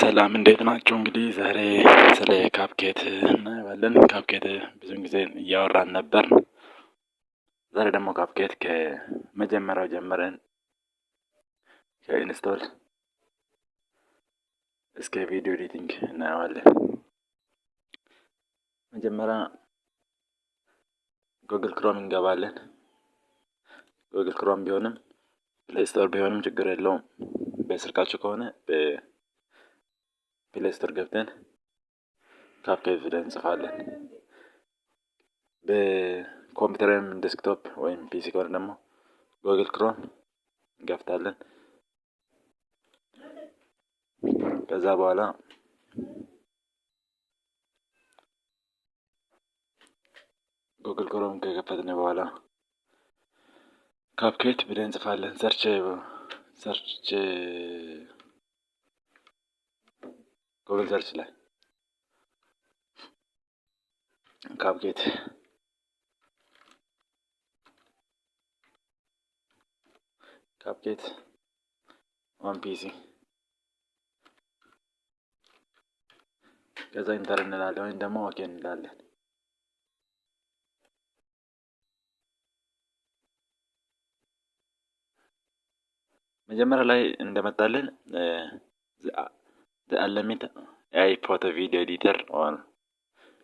ሰላም እንዴት ናቸው? እንግዲህ ዛሬ ስለ ካፕኬት እናየዋለን። ካፕኬት ብዙን ጊዜ እያወራን ነበር። ዛሬ ደግሞ ካፕኬት ከመጀመሪያው ጀምረን ከኢንስቶል እስከ ቪዲዮ ኤዲቲንግ እናየዋለን። መጀመሪያ ጉግል ክሮም እንገባለን። ጉግል ክሮም ቢሆንም ፕሌይ ስቶር ቢሆንም ችግር የለውም። በስልካችሁ ከሆነ በፕሌይ ስቶር ገብተን ካፕኬት ብለን እንጽፋለን። በኮምፒውተርም ዴስክቶፕ ወይም ፒሲ ከሆነ ደግሞ ጉግል ክሮም እንከፍታለን። ከዛ በኋላ ጉግል ክሮም ከከፈትን በኋላ ካፕኬት ብለን እንጽፋለን። ሰርች ጉግል ሰርች ላይ ካፕኬት ኦን ፒሲ ከዛ ኢንተር እንላለን ወይም ደግሞ ኦኬ እንላለን። መጀመሪያ ላይ እንደመጣልን አለሚት አይ ፎቶ ቪዲዮ ኤዲተር ኦን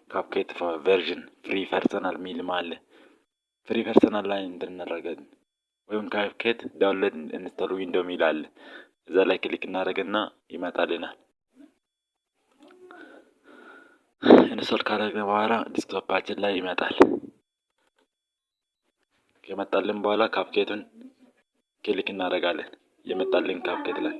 ካፕኬት ቨርዥን ፍሪ ፐርሰናል ሚልም አለ። ፍሪ ፐርሰናል ላይ እንድናደርገን ወይም ካፕኬት ዳውንሎድ ኢንስቶል ዊንዶው ሚል አለ። እዛ ላይ ክሊክ እናደርግና ይመጣልናል። ኢንስቶል ካደረግን በኋላ ዲስክቶፓችን ላይ ይመጣል። ከመጣልን በኋላ ካፕኬቱን ክሊክ እናደርጋለን። የመጣልን ካፕኬት ላይ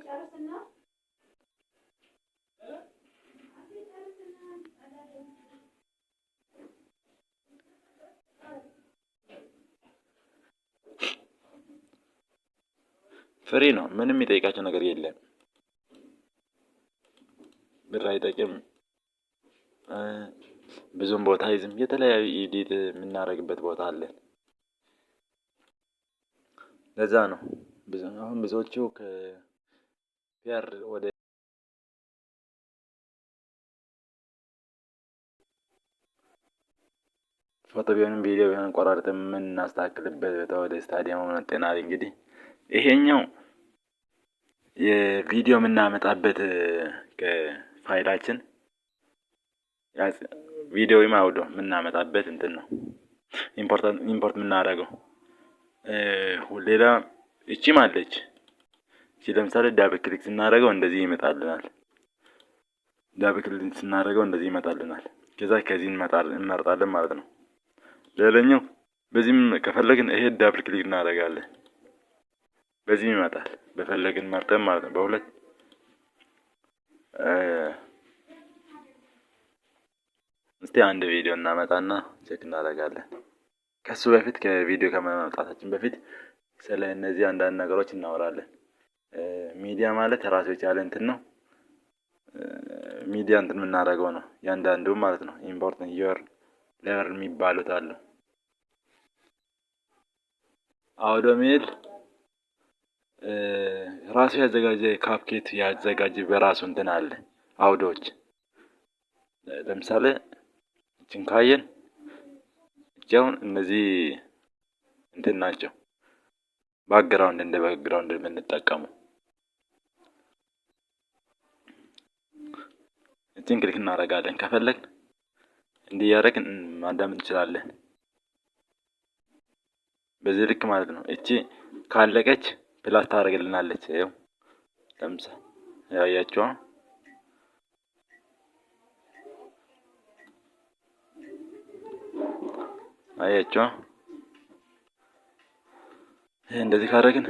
ፍሪ ነው። ምንም የሚጠይቃቸው ነገር የለም። ብር አይጠይቅም። ብዙም ቦታ አይዝም። የተለያዩ ኤዲት የምናደርግበት ቦታ አለ። ለዛ ነው አሁን ብዙዎቹ ከፒአር ወደ ፎቶ ቢሆንም ቪዲዮ ቢሆንም ቆራርጠን የምናስተካክልበት ወደ ስታዲየም መጥተናል። እንግዲህ ይሄኛው የቪዲዮ የምናመጣበት ከፋይላችን ቪዲዮ ወይም አውዲዮ የምናመጣበት እንትን ነው ኢምፖርት የምናደርገው። ሌላ እቺም አለች። እቺ ለምሳሌ ዳብል ክሊክ ስናደርገው እንደዚህ ይመጣልናል። ከዛ ከዚህ እንመርጣለን ማለት ነው። ሌላኛው በዚህም ከፈለግን ይሄ ዳብል ክሊክ እናደርጋለን። በዚህም ይመጣል። በፈለግን መርጠን ማለት ነው። በሁለት እስቲ አንድ ቪዲዮ እናመጣና ቼክ እናደርጋለን። ከሱ በፊት ከቪዲዮ ከማምጣታችን በፊት ስለ እነዚህ አንዳንድ ነገሮች እናወራለን። ሚዲያ ማለት ራሱ የቻለ እንትን ነው። ሚዲያ እንትን የምናደርገው ነው ያንዳንዱ ማለት ነው። ኢምፖርታንት ዩር ሌቨል የሚባሉት አሉ። አውዲዮ ሚል ራሱ ያዘጋጀ ካፕኬት ያዘጋጀ በራሱ እንትን አለ። አውዲዮዎች ለምሳሌ እቺን ካየን አሁን እነዚህ እንትን ናቸው። ባክግራውንድ የምንጠቀመው እቺን ክሊክ እናደርጋለን። ከፈለግን እንዲህ እያደረግን ማዳመጥ እንችላለን። በዚህ ልክ ማለት ነው። እቺ ካለቀች ፕላስ ታደርግልናለች። ይኸው ለምሳሌ ያያችኋ እንደዚህ ካደረግን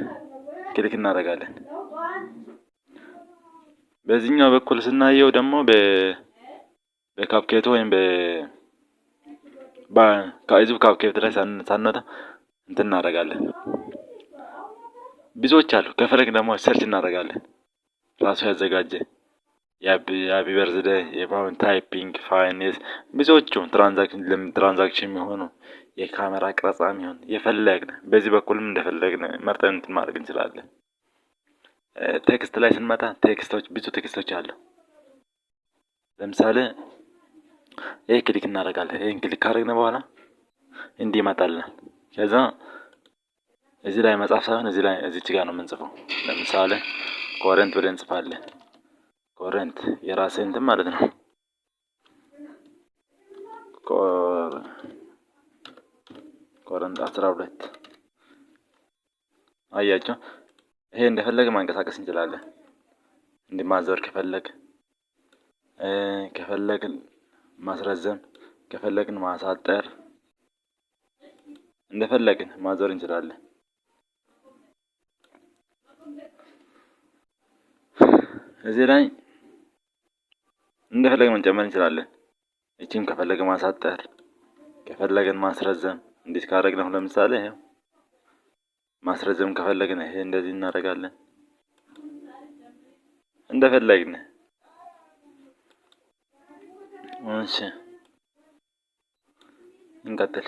ክሊክ እናደርጋለን። በዚህኛው በኩል ስናየው ደግሞ በካፕኬቱ ወይም ከዚህ ካፕኬት ላይ ሳንወጣ እንትን እናደርጋለን። ብዙዎች አሉ። ከፈለግን ደግሞ ሰርች እናደርጋለን። ራሱ ያዘጋጀ የሃፒ በርዝዴይ የባውን ታይፒንግ ፋይኔስ ብዙዎቹ ትራንዛክሽን የሚሆኑ የካሜራ ቅረጻ የሚሆን የፈለግን በዚህ በኩልም እንደፈለግን መርጠን እንትን ማድረግ እንችላለን። ቴክስት ላይ ስንመጣ ብዙ ቴክስቶች አሉ። ለምሳሌ ይሄ ክሊክ እናደርጋለን። ይሄን ክሊክ ካደረግን በኋላ እንዲህ ይመጣልናል። ከዛ እዚህ ላይ መጻፍ ሳይሆን እዚች ጋር ነው የምንጽፈው። ለምሳሌ ኮረንት ብለን እንጽፋለን። ኮረንት የራሴ እንትን ማለት ነው። ኮረንት 12 አያችሁ። ይሄ እንደፈለገ ማንቀሳቀስ እንችላለን። እንዲማዘር ከፈለግን ማስረዘም፣ ከፈለግን ማሳጠር፣ እንደፈለግን ማዞር እንችላለን። እዚህ ላይ እንደፈለግን መጨመር እንችላለን። እቺም ከፈለግን ማሳጠር፣ ከፈለግን ማስረዘም። እንዴት ካደረግነው ለምሳሌ ይሄው ማስረዘም ከፈለግን ይሄ እንደዚህ እናደርጋለን። እንደፈለግን እሺ፣ እንቀጥል።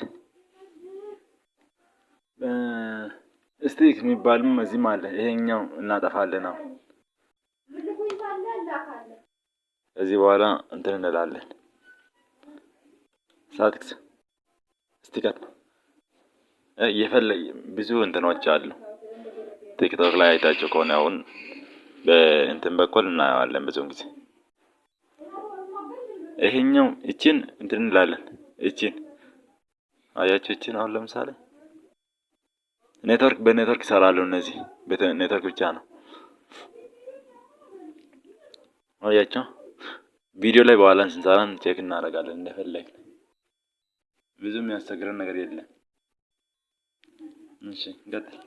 ስቲክ የሚባልም እዚህም አለ። ይሄኛው እናጠፋለን። አሁን ከዚህ በኋላ እንትን እንላለን። ሳትክስ ስቲከር ብዙ እንትኖች አሉ። ቲክቶክ ላይ አይታችሁ ከሆነ አሁን በእንትን በኩል እናየዋለን ብዙውን ጊዜ። ይሄኛው እቺን እንትን እንላለን። እቺን አያችሁ። እቺን አሁን ለምሳሌ በኔትወርክ ይሰራሉ እነዚህ። ኔትወርክ ብቻ ነው። አያችሁ። ቪዲዮ ላይ በኋላ ስንሰራን ቼክ እናደርጋለን እንደፈለግን። ብዙም የሚያስቸግረን ነገር የለም። እሺ እንቀጥል።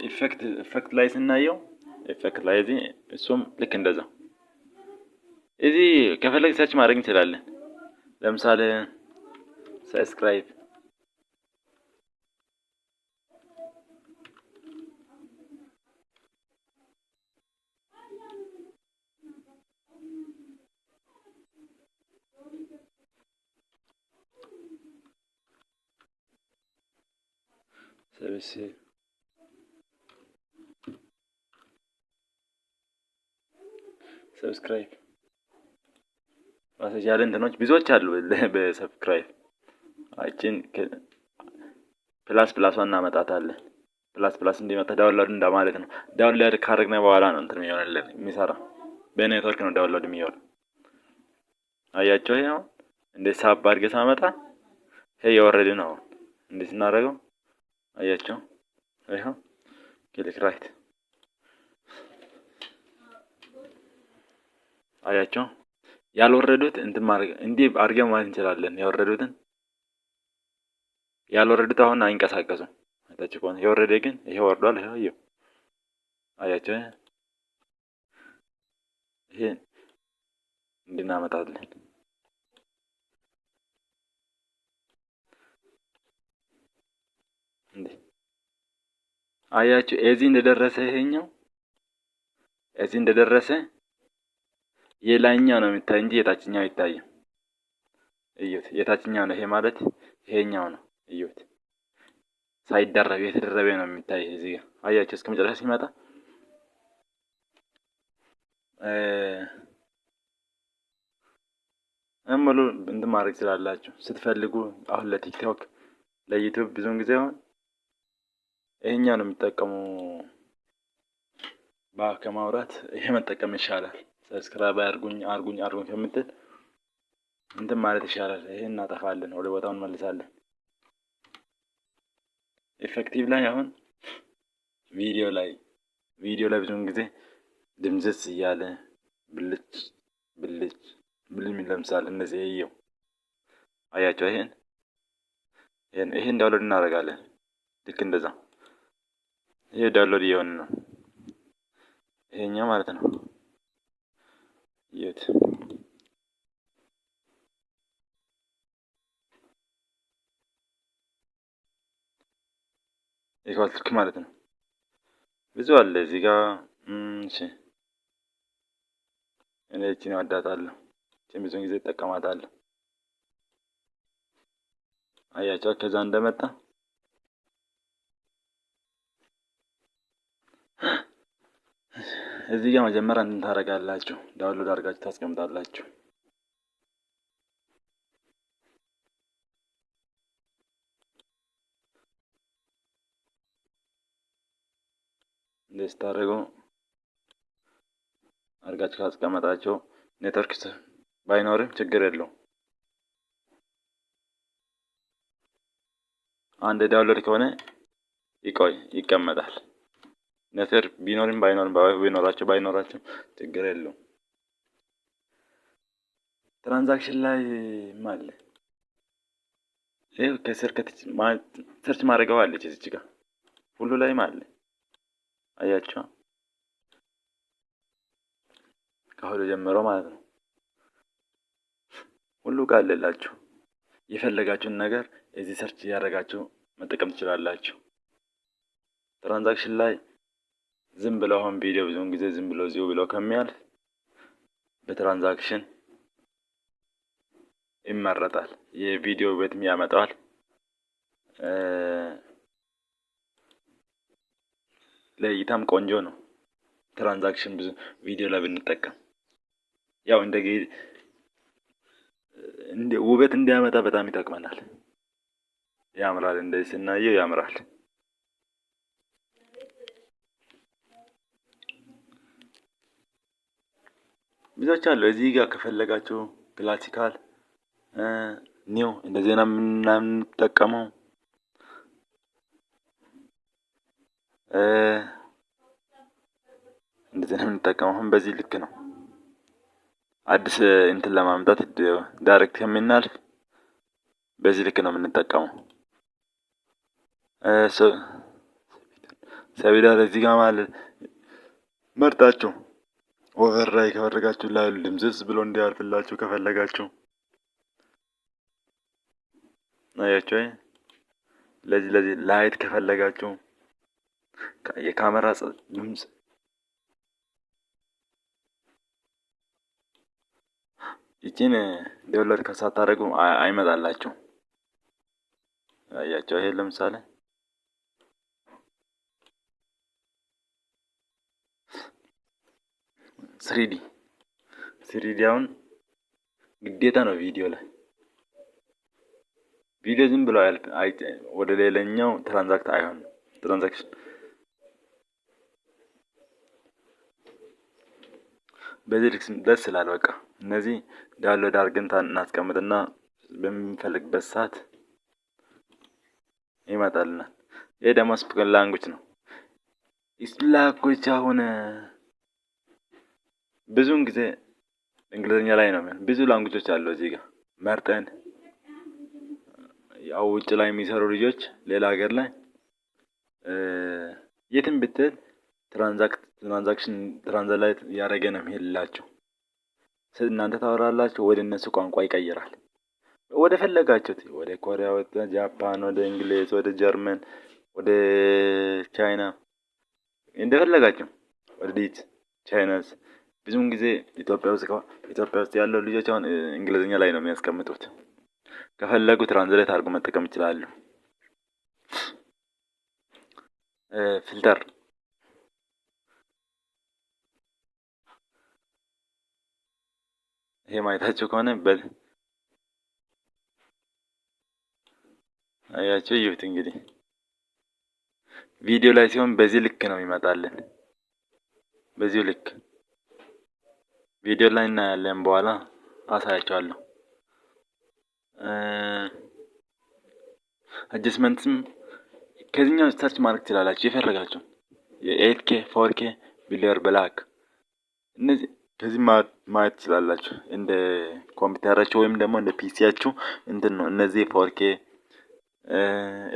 ኢፌክት ላይ ስናየው ኢፌክት ላይ እሱም ልክ እንደዛ እዚህ ከፈለግ ሰርች ማድረግ እንችላለን። ለምሳሌ ሰብስክራይብ ሰብስክራይብ ማሰጅ ያለ እንትኖች ብዙዎች አሉ። በሰብስክራይብ አይችን ፕላስ እናመጣታለን። ፕላስ እንዲመጣ ዳውንሎድ እንደማለት ነው። ዳውንሎድ ካደረግን በኋላ ነው እንትን የሚሰራ። በኔትወርክ ነው ዳውንሎድ የሚሆነው። አያቸው። ይሄ አሁን እንደ ሳብ አድርገህ ሳመጣ ይሄ የወረደ ነው። እንዴት እናደርገው? አያቸው። ይሄው ክሊክ ራይት አያቸው። ያልወረዱት እንትን ማድረግ እንዲህ አድርገን ማለት እንችላለን። ያልወረዱት አሁን አይንቀሳቀሱም። አይታችሁ ከሆነ የወረደ ግን ይሄ ወርዷል። ይሄው አያቸው። ይሄ እንድናመጣለን እንዴ አያችሁ። እዚህ እንደደረሰ ይሄኛው እዚህ እንደደረሰ የላይኛው ነው የሚታይ እንጂ የታችኛው አይታይም። እዩት፣ የታችኛው ነው። ይሄ ማለት ይሄኛው ነው። እዩት፣ ሳይደረብ የተደረበ ነው የሚታይ እዚህ ጋር አያችሁ። እስከ መጨረሻ ሲመጣ ሙሉ እንትን ማድረግ ስላላችሁ ስትፈልጉ። አሁን ለቲክቶክ ለዩቲዩብ ብዙውን ጊዜ አሁን ይሄኛው ነው የሚጠቀሙ። ከማውራት ይሄ መጠቀም ይሻላል። ሰብስክራይብ አርጉኝ ከምትል እንትን ማለት ይሻላል። ይሄን እናጠፋለን፣ ወደ ቦታው እንመልሳለን። ኢፌክቲቭ ላይ አሁን ቪዲዮ ላይ ብዙውን ጊዜ ድምዝዝ እያለ ብልጭ ለምሳሌ እነዚህ ይሄው አያቸው። ይሄን ዳውንሎድ እናደርጋለን። ልክ እንደዛ ይሄ ዳውንሎድ እየሆነ ነው። ይሄኛው ማለት ነው። የት ልክ ማለት ነው። ብዙ አለ እዚህ ጋር። እሺ እኔ እቺን እወዳታለሁ። እቺን ብዙ ጊዜ እጠቀማታለሁ። አያቸው ከዛ እንደመጣ እዚህ ጋር መጀመሪያ እንትን ታደርጋላችሁ፣ ዳውንሎድ አድርጋችሁ ታስቀምጣላችሁ። እንደዚህ ታደርጉ አድርጋችሁ ካስቀመጣችሁ ኔትወርክ ባይኖርም ችግር የለውም። አንድ ዳውንሎድ ከሆነ ይቀመጣል። ኔትወርክ ቢኖርም ባይኖራችሁ ችግር የለውም። ትራንዛክሽን ላይ ማለት ይሄ ከስር ሰርች ማድረጊያው አለች እዚህ ጋር ሁሉ ላይ ማለት አያችሁ፣ ከሁሉ ጀምሮ ማለት ነው። ሁሉ ጋር አለላችሁ። የፈለጋችሁን ነገር እዚህ ሰርች እያደረጋችሁ መጠቀም ትችላላችሁ። ትራንዛክሽን ላይ ዝም ብለው አሁን ቪዲዮ ብዙውን ጊዜ ዝም ብለው እዚሁ ብለው ከሚያልፍ በትራንዛክሽን ይመረጣል። የቪዲዮ ውበትም ያመጣዋል። ለእይታም ቆንጆ ነው። ትራንዛክሽን ብዙ ቪዲዮ ላይ ብንጠቀም ያው እንደ ውበት እንዲያመጣ በጣም ይጠቅመናል። ያምራል፣ እንደዚህ ስናየው ያምራል። ብዙዎች አሉ። እዚህ ጋር ከፈለጋችሁ ክላሲካል ኒው እንደዚህ ነው የምንጠቀመው። እንደዚህ ነው የምንጠቀመው። አሁን በዚህ ልክ ነው። አዲስ እንትን ለማምጣት ዳይሬክት ከምናልፍ በዚህ ልክ ነው የምንጠቀመው። ሰቢዳር እዚህ ጋር ማለት መርጣችሁ ኦቨር ላይ ከፈለጋችሁ ላይ ድምዝዝ ብሎ እንዲያልፍላችሁ ከፈለጋችሁ አያችሁ። ለዚህ ላይት ከፈለጋችሁ የካሜራ ድምጽ ይቺን ዳውንሎድ ከሳታደርጉ አይመጣላችሁ። አያችሁ፣ ይሄ ለምሳሌ ስሪዲ አሁን ግዴታ ነው ቪዲዮ ላይ። ቪዲዮ ዝም ብሎ ወደ ሌላኛው ትራንዛክሽን በዚህ ልክ ደስ ይላል። በቃ እነዚህ ዳውንሎድ አድርገን እናስቀምጥና በምንፈልግበት ሰዓት ይመጣልናል። ይሄ ደግሞ ስፖከን ላንጉጅ ነው። ላንጉጅ አሁን ብዙውን ጊዜ እንግሊዝኛ ላይ ነው። ብዙ ላንጉጆች አሉ እዚህ ጋር መርጠን ያው ውጭ ላይ የሚሰሩ ልጆች ሌላ ሀገር ላይ የትም ብትል ትራንዛክሽን ትራንስሌት ያደረገ ነው የሚሄድላችሁ። እናንተ ታወራላችሁ፣ ወደ እነሱ ቋንቋ ይቀይራል። ወደ ፈለጋችሁት ወደ ኮሪያ፣ ወደ ጃፓን፣ ወደ እንግሊዝ፣ ወደ ጀርመን፣ ወደ ቻይና እንደፈለጋችሁ ወደ ቻይናስ። ብዙውን ጊዜ ኢትዮጵያ ውስጥ ያለው ልጆች አሁን እንግሊዝኛ ላይ ነው የሚያስቀምጡት። ከፈለጉ ትራንስሌት አድርጎ መጠቀም ይችላሉ። ፊልተር ይሄ ማየታችሁ ከሆነ አያችሁ፣ ይሁት እንግዲህ ቪዲዮ ላይ ሲሆን በዚህ ልክ ነው ይመጣልን። በዚህ ልክ ቪዲዮ ላይ እናያለን። በኋላ አሳያችኋለሁ። አጀስትመንትም ከዚህኛው ሰርች ማድረግ ትችላላችሁ የፈለጋችሁ የ8K 4K ብለር ብላክ እነዚህ ከዚህ ማየት ትችላላችሁ። እንደ ኮምፒውተራችሁ ወይም ደግሞ እንደ ፒሲያችሁ እንትን ነው። እነዚህ 4K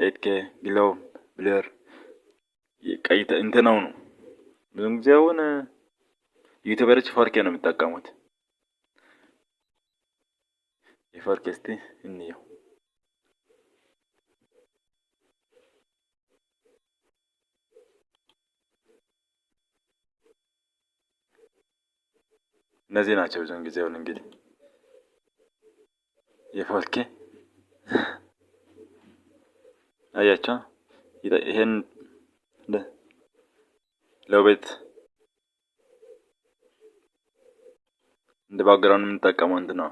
8K ብለር ቀይተ እንትን ነው። ብዙም ጊዜ አሁን ዩቲዩበሮች 4K ነው የሚጠቀሙት። የ4K እስቲ እንየው። እነዚህ ናቸው ብዙውን ጊዜ አሁን እንግዲህ የ4K አያቸው። ይሄን ለውበት እንደ ባክግራውንድ የምንጠቀመው እንትን ነው።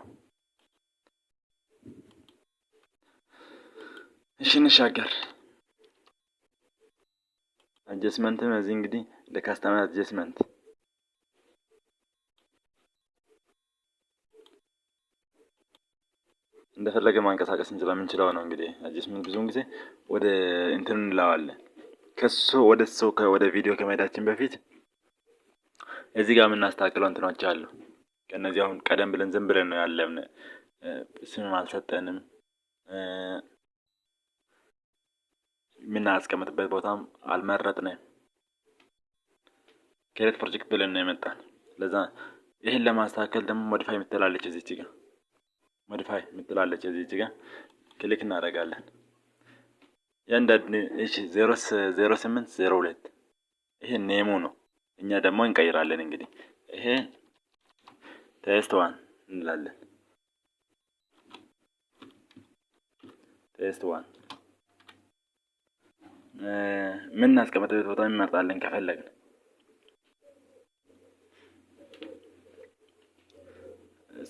እሺ እንሻገር። አጀስትመንት እዚህ እንግዲህ ለካስተመር አጀስትመንት እንደፈለገ ማንቀሳቀስ ስለምንችለው ነው። እንግዲህ አጀስትመንት ብዙውን ጊዜ ወደ እንትን እንለዋለን። ወደ ቪዲዮ ከመሄዳችን በፊት እዚህ ጋር የምናስተካክለው እንትኖች አሉ። ከነዚህ አሁን ቀደም ብለን ዝም ብለን ነው ያለብን። ስምም አልሰጠንም። የምናስቀምጥበት ቦታም አልመረጥንም። ክሬት ፕሮጀክት ብለን ነው የመጣን። ለዛ ይሄን ለማስተካከል ደግሞ ሞዲፋይ የምትላለች እዚች ጋር ሞዲፋይ የምትላለች እዚች ጋር ክሊክ እናደርጋለን። ያንዳንድ እሺ 0802 ይሄ ኔሙ ነው። እኛ ደግሞ እንቀይራለን። እንግዲህ ይሄ ቴስት 1 እንላለን። ቴስት 1 ምን እናስቀምጥበት ቦታ እንመርጣለን ከፈለግን።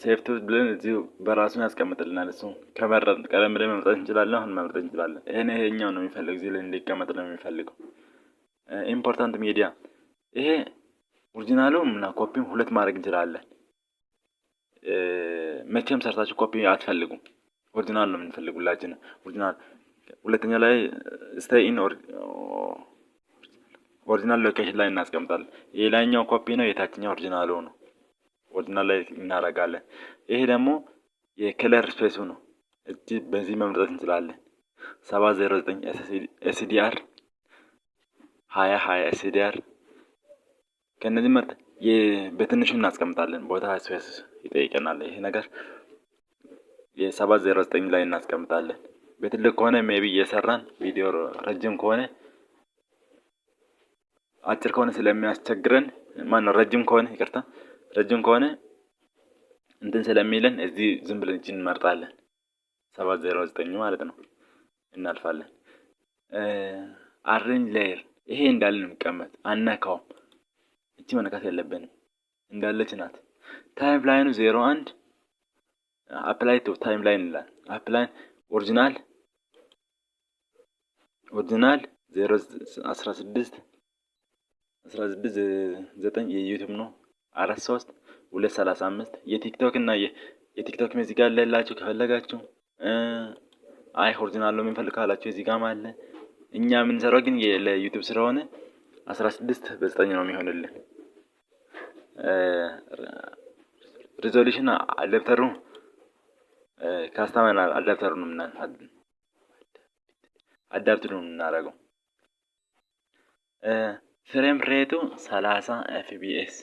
ሴፍቱ ብለን እዚሁ በራሱን ያስቀምጥልናል። እሱ ከመረጥን ቀደም ብለን መምረጥ እንችላለን። አሁን መምረጥ እንችላለን። ይሄኛው ነው የሚፈልግ እዚህ ላይ እንዲቀመጥ ነው የሚፈልገው። ኢምፖርታንት ሚዲያ ይሄ ኦሪጂናሉም እና ኮፒም ሁለት ማድረግ እንችላለን። መቼም ሰርታችሁ ኮፒ አትፈልጉም። ኦሪጂናል ነው የምንፈልጉላችሁ። ኦሪጂናል ሁለተኛ ላይ ስቴይ ኢን ኦሪጂናል ሎኬሽን ላይ እናስቀምጣለን። የላይኛው ኮፒ ነው፣ የታችኛው ኦሪጂናሉ ነው። ኦሪጂናል ላይ እናደርጋለን። ይሄ ደግሞ የከለር ስፔሱ ነው። እዚህ በዚህ መምረጥ እንችላለን። 709 ኤስዲአር 2020 ኤስዲአር ከነዚህ መርጥ በትንሹ እናስቀምጣለን። ቦታ ስፔስ ይጠይቀናል። ይሄ ነገር የ709 ላይ እናስቀምጣለን። በትልቅ ከሆነ ሜቢ እየሰራን ቪዲዮ ረጅም ከሆነ አጭር ከሆነ ስለሚያስቸግረን ረጅም ከሆነ እንትን ስለሚለን እዚህ ዝም ብለን እቺን እንመርጣለን። 709 ማለት ነው። እናልፋለን። አሬንጅ ሌየር ይሄ እንዳለ ነው የሚቀመጥ፣ አነካውም። እቺ መነካት የለብንም፣ እንዳለች ናት። ታይም ላይኑ 01 አፕላይ ቱ ታይም ላይን ይላል። አፕላይ ኦሪጂናል 16 የዩቲዩብ ነው። 43 235 የቲክቶክ እና የቲክቶክ እዚህ ጋር አለላችሁ ከፈለጋችሁ። ኦሪጂናል ነው የምንፈልግ ካላችሁ እዚህ ጋር አለ። እኛ የምንሰራው ግን ለዩቲዩብ ስለሆነ 16 በ9 ነው የሚሆንልን። ሪዞሉሽን አዳፕተሩ ካስተመር አዳፕተሩ ነው የምናደርገው። ፍሬም ሬቱ 30 ኤፍፒኤስ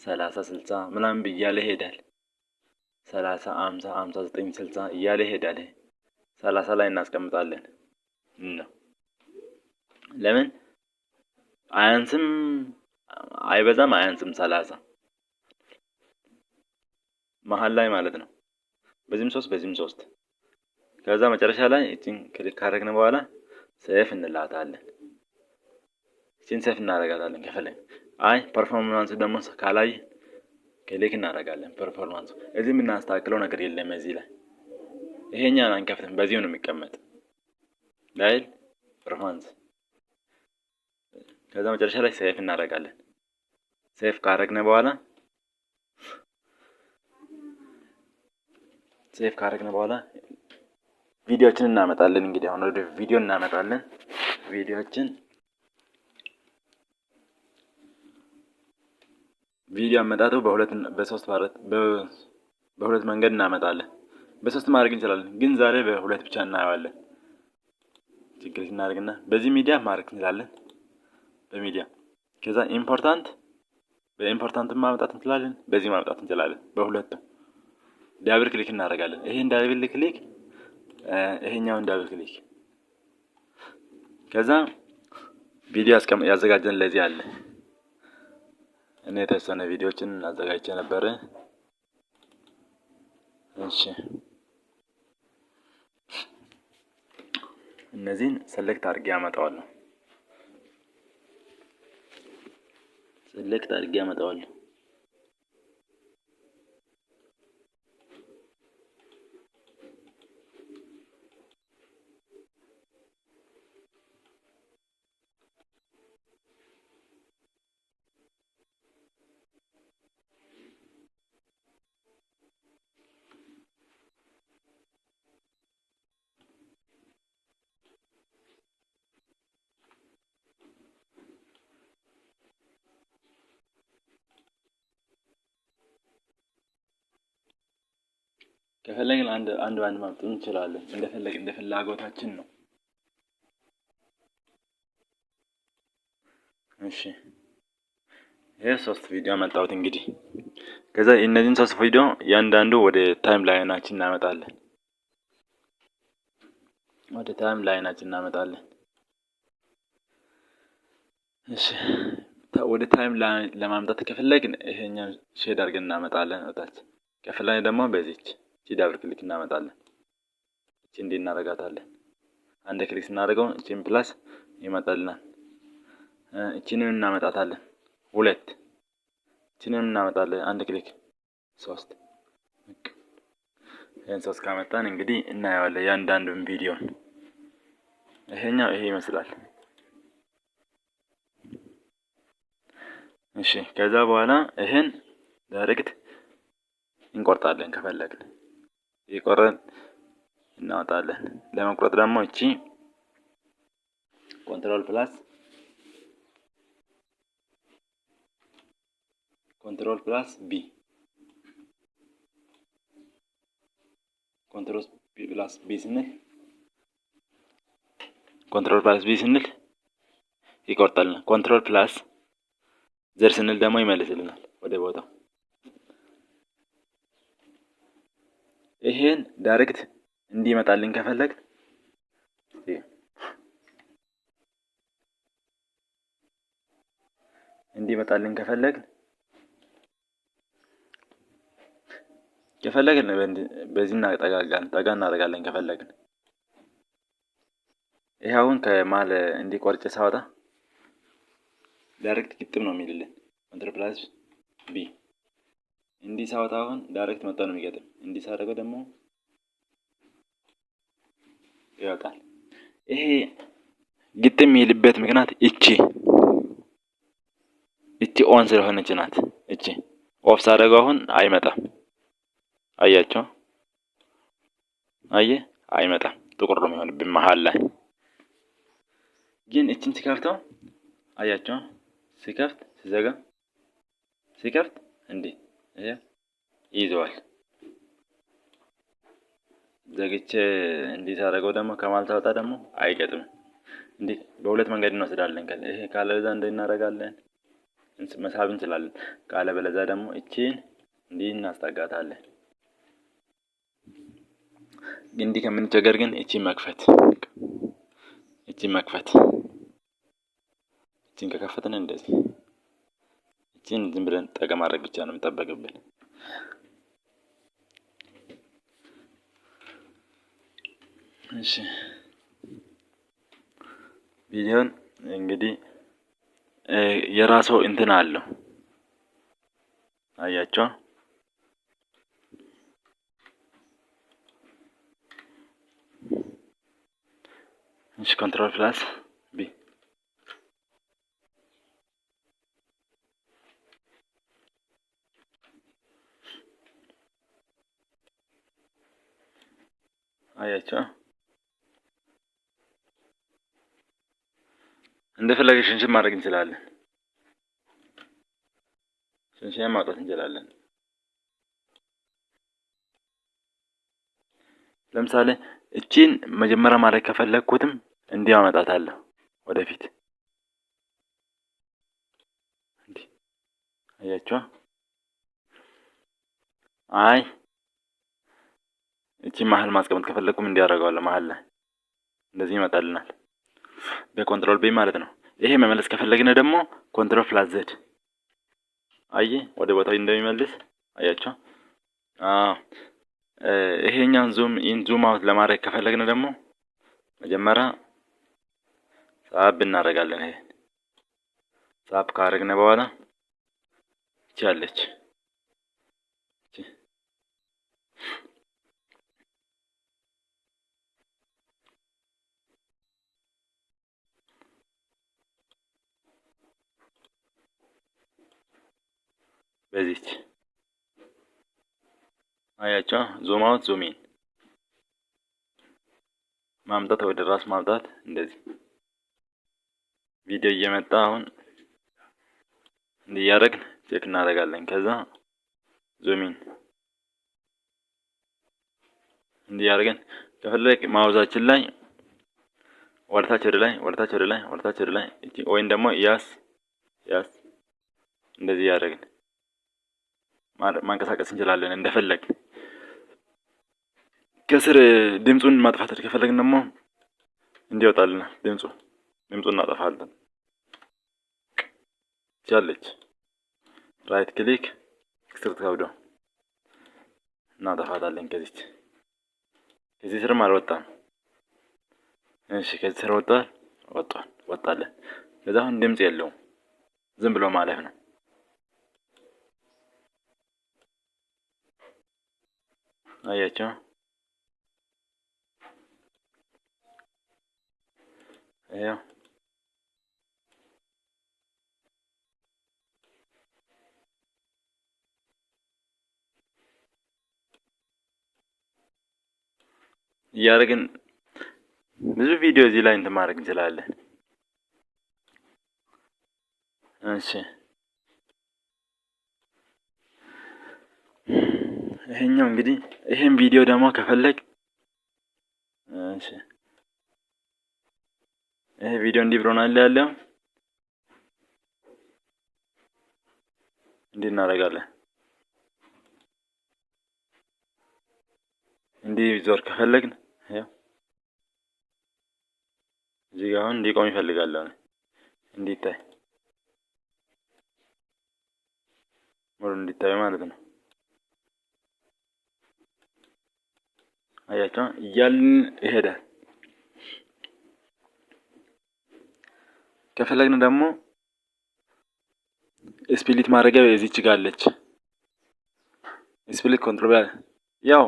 30 60 ምናምን እያለ ይሄዳል። 30 50 59 60 እያለ ይሄዳል። 30 ላይ እናስቀምጣለን ነው። ለምን አያንስም አይበዛም አያንስም 30 መሃል ላይ ማለት ነው። በዚህም 3 ከዛ መጨረሻ ላይ እቺን ክሊክ ካደረግን በኋላ ሴፍ እንላታለን። እቺን ሴፍ እናደርጋታለን ከፈለግን። ፐርፎርማንስ ደግሞ ካላይ ክሊክ እናደርጋለን። ፐርፎርማንስ እዚህ የምናስተካክለው ነገር የለም። እዚህ ላይ ይሄኛን አንከፍትም፣ በዚሁ ነው የሚቀመጥ ላይል ፐርፎርማንስ። ከዛ መጨረሻ ላይ ሴፍ እናደርጋለን። ሴፍ ካደረግን በኋላ ቪዲዮችን እናመጣለን። እንግዲህ አሁን ወደ ቪዲዮ እናመጣለን። ቪዲዮ አመጣጡ በሁለት መንገድ እናመጣለን። በሶስት ማድረግ እንችላለን፣ ግን ዛሬ በሁለት ብቻ እናየዋለን። ችግር እናደርግና በዚህ ሚዲያ ማድረግ እንችላለን። በሚዲያ ከዛ በኢምፖርታንት ማምጣት እንችላለን፣ በዚህ ማምጣት እንችላለን። በሁለቱም ዳብል ክሊክ እናደርጋለን። ይሄን ዳብል ክሊክ ይሄኛውን ዳብል ክሊክ ከዛ ቪዲዮ ያዘጋጀን ለዚህ አለ። እኔ የተወሰነ ቪዲዮዎችን አዘጋጅቼ ነበር። እሺ እነዚህን ሰሌክት አድርጌ አመጣዋለሁ። ከፈለግን አንድ ማምጣት እንችላለን። እንደ ፍላጎታችን ነው። እሺ ይሄ 3 ቪዲዮ አመጣሁት እንግዲህ። ከዛ እነዚህን 3 ቪዲዮ እያንዳንዱ ወደ ታይም ላይናችን እናመጣለን። እሺ ወደ ታይም ላይን ለማምጣት ከፈለግን ይሄኛው ሼድ አድርገን እናመጣለን ወደታች። ከፈለግን ደግሞ በዚች ዳብል ክሊክ እናመጣለን። እቺ እንዲህ እናደርጋታለን። አንድ ክሊክ ስናደርገው እቺን ፕላስ ይመጣልናል። እቺንም እናመጣታለን 2። እቺንም እናመጣለን አንድ ክሊክ 3። ይሄን 3 ካመጣን እንግዲህ እናየዋለን ያንዳንዱን ቪዲዮ። ይሄኛው ይሄ ይመስላል። እሺ ከዛ በኋላ ይሄን ዳይሬክት እንቆርጣለን ከፈለግን። ይቆረጥ እናወጣለን። ለመቁረጥ ደግሞ እቺ ኮንትሮል ፕላስ ቢ ኮንትሮል ፕላስ ቢ ስንል ይቆርጣልና ኮንትሮል ፕላስ ዘር ስንል ደግሞ ይመልስልናል ወደ ቦታው። ይሄን ዳይሬክት እንዲመጣልን ከፈለግ ከፈለግን በዚህ ጠጋ እናደርጋለን ከፈለግን። ይሄ አሁን ከማል እንዲቆርጭ ሳወጣ ዳይሬክት ግጥም ነው የሚልልን። ኮንትሮል ፕላስ ቢ እንዲህ ሳወጣ አሁን ዳይሬክት መጣ ነው የሚገጥም። እንዲህ ሳደርገው ደግሞ ይወጣል። ይሄ ግጥም የሚልበት ምክንያት እቺ ኦን ስለሆነች ናት። እቺ ኦፍ ሳደርገው አሁን አይመጣም። አያቸው አይመጣም። ጥቁር ነው የሚሆንብን መሃል ላይ። ግን እቺን ሲከፍተው አያቸው ሲከፍት ሲዘጋ ሲከፍት እንዲህ ይዘዋል። ዘግቼ እንዲህ ሳደርገው ደግሞ ከማል ሳወጣ ደግሞ አይገጥም። እንዲህ በሁለት መንገድ እንወስዳለን። ይሄ ካለበዛ እንዲህ እናደርጋለን፣ መሳብ እንችላለን። ካለበለዛ ደግሞ እቺን እንዲህ እናስጠጋታለን። እንዲህ ከምንቸገር ግን እቺን መክፈት እቺን ከከፈትን እንደዚህ እቺን ዝም ብለን ጠጋ ማድረግ ብቻ ነው የሚጠበቅብን። እሺ ቪዲዮን እንግዲህ የራሱ እንትን አለው አያቸው። እሺ ኮንትሮል ፕላስ ቢ አያቸው። እንደፈለገ ሽንሽን ማድረግ እንችላለን። ሽንሽን ማውጣት እንችላለን። ለምሳሌ እቺን መጀመሪያ ማድረግ ከፈለኩትም እንዲህ አመጣታለሁ ወደፊት። እንዲህ አያችሁ። አይ እቺን መሀል ማስቀመጥ ከፈለኩም እንዲህ አደርገዋለሁ። መሀል ላይ እንደዚህ ይመጣልናል በኮንትሮል ቢ ማለት ነው። ይሄ መመለስ ከፈለግን ደግሞ ኮንትሮል ፕላስ ዜድ ወደ ቦታው እንደሚመልስ አያችሁ። ይሄኛውን ዙም አውት ለማድረግ ከፈለግን ደግሞ መጀመሪያ ሳብ እናደርጋለን። ይሄ ሳብ ካደረግን በኋላ ይቻለች በዚች አያቸው ዙም አውት ዙም ኢን ማምጣት ወደ ራስ ማምጣት እንደዚህ ቪዲዮ እየመጣ አሁን እንዲያረግን ቼክ እናደርጋለን። ከዛ ዙም ኢን እንዲያረግን ከፈለክ ማውዛችን ላይ ወርታች ወደ ላይ ወርታች ወደ ላይ ወርታች ወደ ላይ ወይም ደግሞ ያስ እንደዚህ ያደርግን ማንቀሳቀስ እንችላለን እንደፈለግ። ከስር ድምጹን ማጥፋት ከፈለግን ደግሞ እንዲወጣልና ድምጹን እናጠፋለን። ቻለች ራይት ክሊክ ኤክስትራክት ካውዶ እናጠፋታለን። ከዚህ ስርም አልወጣም። እሺ ከዚህ ስር ወጣለ። ከዛ አሁን ድምጽ የለውም ዝም ብሎ ማለፍ ነው። አያቸው ያው እያደረግን ብዙ ቪዲዮ እዚህ ላይ እንትን ማድረግ እንችላለን። እሺ ይሄኛው እንግዲህ ይሄን ቪዲዮ ደግሞ ከፈለግ እሺ ይሄ ቪዲዮ እንዲህ ብሎናል ያለው እንዲህ እናደርጋለን። እንዲህ ዞር ከፈለግን ያው እዚህ ጋር አሁን እንዲቆም ይፈልጋል እንዲታይ ሙሉ እንዲታይ ማለት ነው። አያቸው እያልን ይሄዳል። ከፈለግን ደግሞ ስፕሊት ማድረጊያ እዚች ጋር አለች። ስፕሊት ኮንትሮል ያው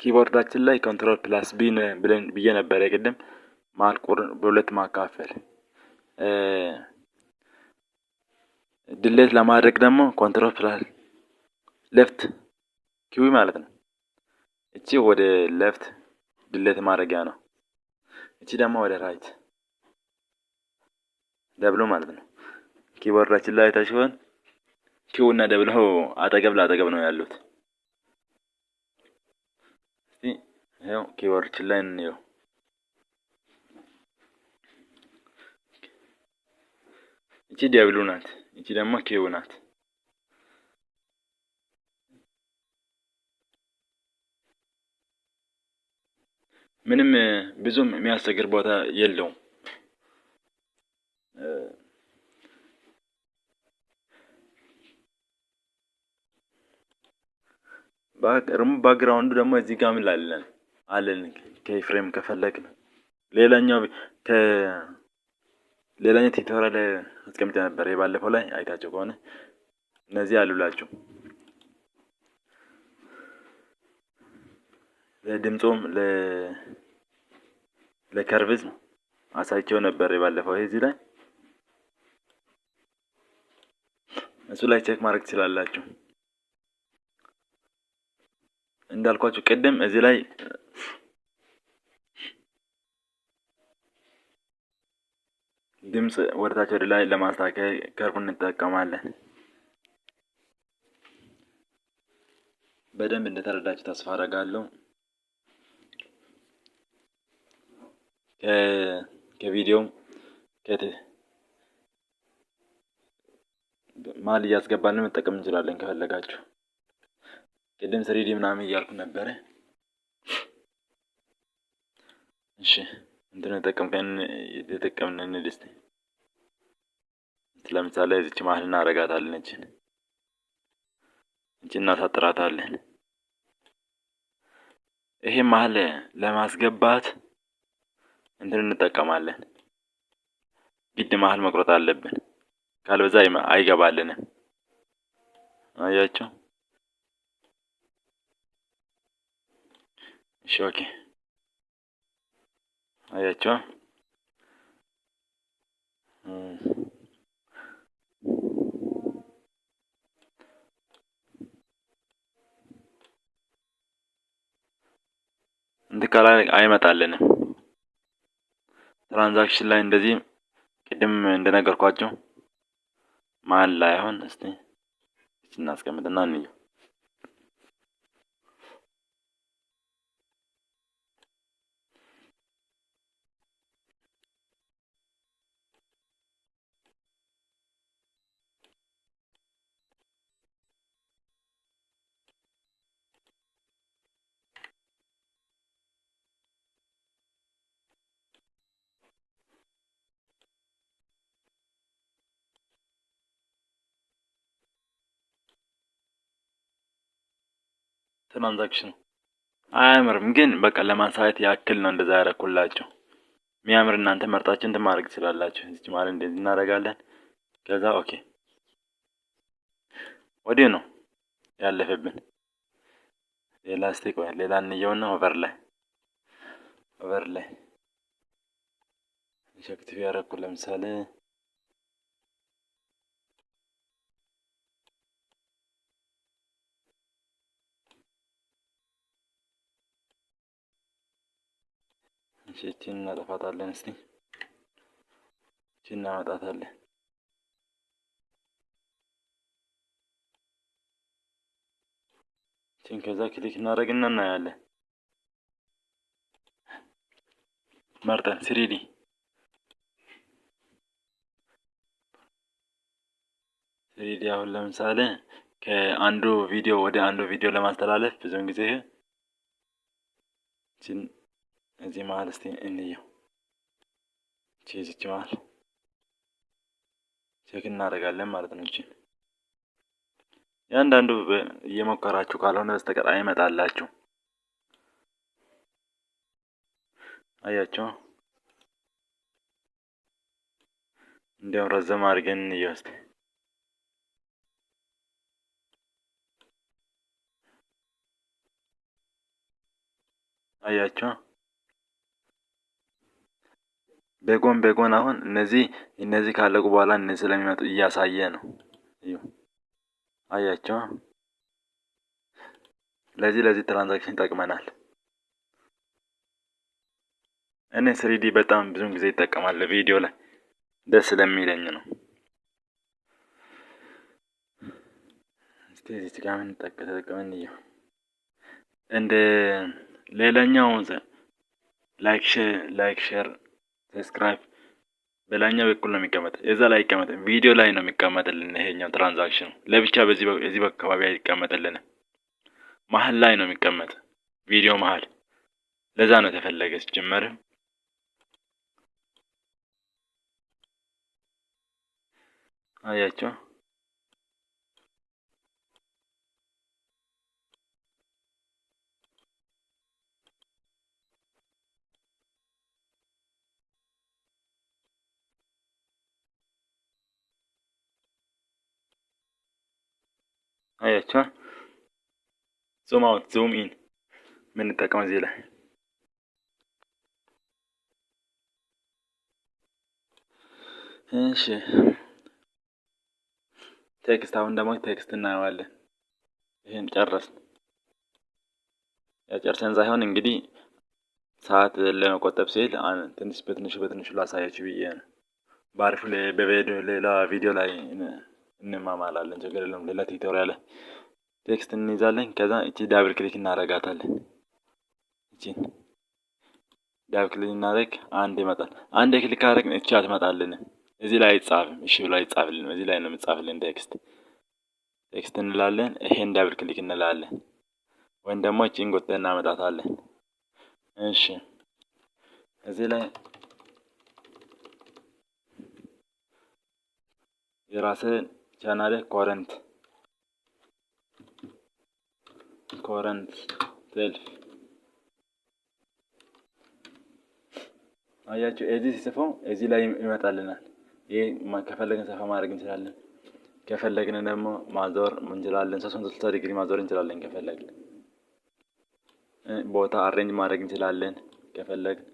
ኪቦርዳችን ላይ ኮንትሮል ፕላስ ቢ ብለን ብዬ ነበር ቅድም በሁለት ማካፈል። ድሌት ለማድረግ ደግሞ ኮንትሮል ፕላስ ሌፍት ኪዊ ማለት ነው። እቺ ወደ ሌፍት ድሌት ማድረጊያ ነው። እቺ ደግሞ ወደ ራይት ደብሎ ማለት ነው። ኪቦርዳችን ላይ ታሽሆን ኪው እና ደብሎ አጠገብ ለአጠገብ ነው ያሉት። እስቲ ይሄው ኪቦርዳችን ላይ እንየው። እቺ ደብሉ ናት፣ እቺ ደግሞ ኪው ናት። ምንም ብዙም የሚያስቸግር ቦታ የለውም። ባክግራውንዱ ደግሞ እዚህ ጋር ምን አለን ከፍሬም ከፈለግን ሌላኛው ቲቶሪያል አስቀምጬ ነበር የባለፈው ላይ አይታችሁ ከሆነ እነዚህ አሉላችሁ። ለድምጾም ለከርቭዝ አሳይቼው ነበር የባለፈው። እዚህ ላይ እሱ ላይ ቼክ ማድረግ ትችላላችሁ። እንዳልኳችሁ ቅድም እዚህ ላይ ድምጽ ወደታች ወደ ላይ ለማስተካከል ከርቡን እንጠቀማለን። በደንብ እንደተረዳችሁ ተስፋ አደርጋለሁ። ከቪዲዮም ማል እያስገባን መጠቀም እንችላለን ከፈለጋችሁ። ቅድም ስሪዲ ምናምን እያልኩ ነበር። እሺ እንትን ተጠቀምን እንድስት ለምሳሌ እዚች መሀል እናደርጋታለን። እቺን እናሳጥራታለን። ይሄ መሀል ለማስገባት እንትን እንጠቀማለን። ግድ መሀል መቁረጥ አለብን፣ ካልበዛ አይገባልንም። አያችሁ? እሺ ኦኬ። አያችሁ? ከላይ አይመጣልንም። ትራንዛክሽን ላይ እንደዚህ ቅድም እንደነገርኳችሁ መሀል ላይ አሁን እስቲ እናስቀምጥና እንየው። ትራንዛክሽን አያምርም፣ ግን በቃ ለማሳየት ያክል ነው እንደዛ ያደረኩላችሁ። የሚያምር እናንተ መርጣችሁ እንትን ማድረግ ትችላላችሁ። እዚች ማለት እንደዚህ እናደርጋለን። ከዛ ኦኬ ወዲህ ነው ያለፈብን። ሌላ ስቴክ ወይ ሌላ እንየውና ኦቨር ላይ ሸክቲቭ ያደረኩ ለምሳሌ እቺን እናጠፋታለን። እስቲ እቺን እናመጣታለን። እቺን ከዛ ክሊክ እናደርግና እናያለን። መርጠን ስሪዲ አሁን ለምሳሌ ከአንዱ ቪዲዮ ወደ አንዱ ቪዲዮ ለማስተላለፍ ብዙውን ጊዜ እዚህ መሀል እስቲ እንየው። እዚች መሀል ቼክ እናደርጋለን ማለት ነው። እቺን ያንዳንዱ እየሞከራችሁ ካልሆነ በስተቀር አይመጣላችሁ። አያችሁ፣ እንዲያው ረዘም አድርገን እንየው እስቲ። አያችሁ በጎን አሁን እነዚህ ካለቁ በኋላ እነዚህ ስለሚመጡ እያሳየ ነው። አያችሁ፣ ለዚህ ትራንዛክሽን ይጠቅመናል። እኔ ስሪዲ በጣም ብዙን ጊዜ ይጠቀማል ቪዲዮ ላይ ደስ ስለሚለኝ ነው። እስቲ እዚህ ጋር ምን ተጠቅመን እንየው። እንደ ሌላኛው ላይክ ሼር ሰብስክራይብ በላይኛው በኩል ነው የሚቀመጠው። እዛ ላይ ይቀመጥ ቪዲዮ ላይ ነው የሚቀመጥልን። ይሄኛው ትራንዛክሽን ለብቻ በዚህ አካባቢ አይቀመጥልንም። መሀል ላይ ነው የሚቀመጥ ቪዲዮ መሀል። ለዛ ነው ተፈለገ ሲጀመር። አያችሁ አያችሁ ዙም አውት ዙም ኢን ምን እንጠቀመው እዚህ ላይ እሺ። ቴክስት አሁን ደግሞ ቴክስት እናየዋለን። ይሄን ጨረስን። ያጨርሰን ሳይሆን እንግዲህ ሰዓት ለመቆጠብ ሲል ትንሽ በትንሹ ላሳያችሁ ብዬ ነው። ባሪፉ ሌላ ቪዲዮ ላይ እንማማላለን። ችግር የለውም። ሌላ ቱቶሪያል ቴክስት እንይዛለን። ከዛ እቺ ዳብል ክሊክ እናደርጋታለን። እቺን ዳብል ክሊክ እናደርግ አንድ ይመጣል። አንድ ክሊክ አደረግን እቺ አትመጣልን። እዚህ ላይ አይጻፍም። እሺ ብሎ አይጻፍልን። እዚህ ላይ ነው የሚጻፍልን ቴክስት እንላለን። ይሄን ዳብል ክሊክ እንላለን። ወይም ደግሞ እቺን ጎተን እናመጣታለን። እሺ እዚህ ላይ የራስህን ቻናል ኮረንት ሰልፍ አያችሁ፣ እዚህ ሲጽፈው እዚህ ላይ ይመጣልናል። ይሄ ከፈለግን ሰፋ ማድረግ እንችላለን። ከፈለግን ደግሞ ማዞር እንችላለን። 360 ዲግሪ ማዞር እንችላለን። ከፈለግን ቦታ አሬንጅ ማድረግ እንችላለን። ከፈለግን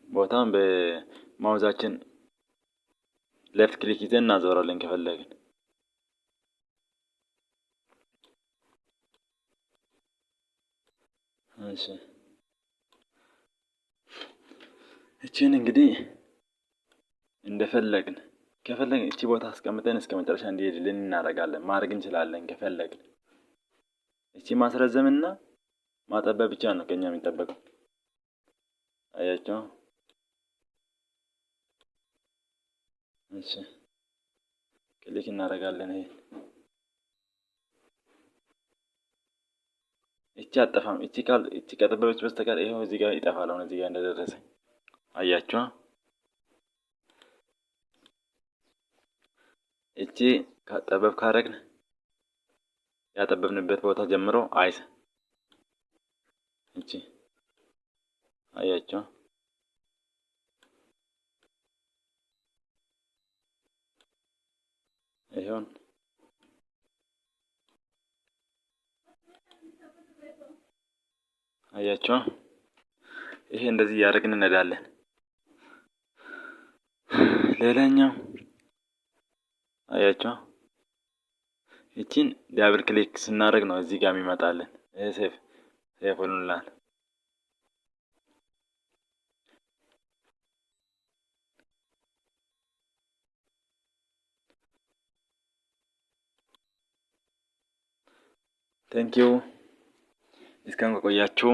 ቦታውን በማውዛችን ሌፍት ክሊክ ይዘን እናዞራለን ከፈለግን። እሺ እቺን እንግዲህ እንደፈለግን ከፈለግን እቺ ቦታ አስቀምጠን እስከ መጨረሻ እንዲሄድልን እናደርጋለን። ማድረግ እንችላለን ከፈለግን። እቺ ማስረዘምና ማጠበብ ብቻ ነው ከኛ የሚጠበቀው። አያችሁ? እሺ ክሊክ እናደርጋለን። ይሄ እቺ አጠፋም። እቺ ከጠበበች በስተቀር ይሄው እዚህ ጋር ይጠፋል። አሁን እዚህ ጋር እንደደረሰ አያችሁ? እቺ ካጠበብ ካረግን ያጠበብንበት ቦታ ጀምሮ አይስ እቺ አያችሁ? ይሄውን አያችሁ? ይሄ እንደዚህ እያደረግን እንሄዳለን። ሌላኛው አያችሁ? እቺን ዳብል ክሊክ ስናደርግ ነው እዚህ ጋር የሚመጣልን። ይሄ ሴፍ ሆኖልናል። ቴንኪው እስካሁን ከቆያችሁ